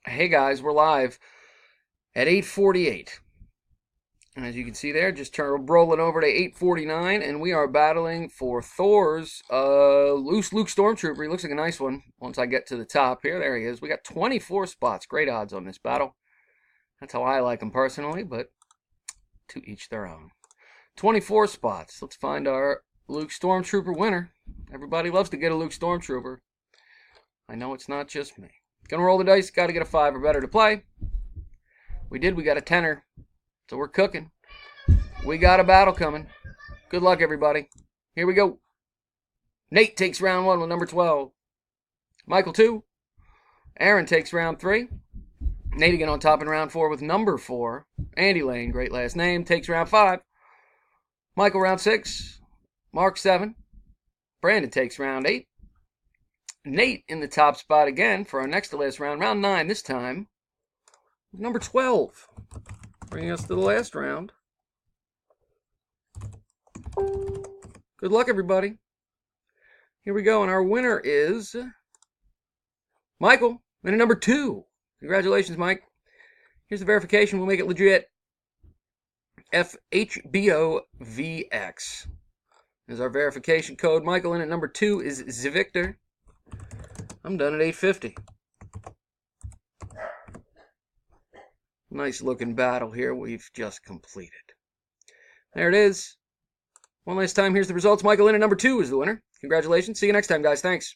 Hey guys, we're live at 8:48. And as you can see there, just rolling over to 8:49, and we are battling for Thors Luke Stormtrooper. He looks like a nice one once I get to the top here. There he is. We got 24 spots. Great odds on this battle. That's how I like him personally, but to each their own. 24 spots. Let's find our Luke Stormtrooper winner. Everybody loves to get a Luke Stormtrooper. I know it's not just me. Gonna roll the dice, gotta get a 5 or better to play. We did, we got a 10er. So we're cooking. We got a battle coming. Good luck, everybody. Here we go. Nate takes round 1 with number 12. Michael 2. Aaron takes round 3. Nate again on top in round 4 with number 4. Andy Lane, great last name, takes round 5. Michael round 6. Mark 7. Brandon takes round 8. Nate in the top spot again for our next to last round. Round 9 this time. Number 12. Bringing us to the last round. Good luck, everybody. Here we go, and our winner is Michael, and a number 2. Congratulations, Mike. Here's the verification. We'll make it legit. FHBOVX is our verification code. Michael in at number 2 is Zvictor. I'm done at 8:50. Nice looking battle here we've just completed. There it is. One last time, here's the results. Michael in at number 2 is the winner. Congratulations. See you next time, guys. Thanks.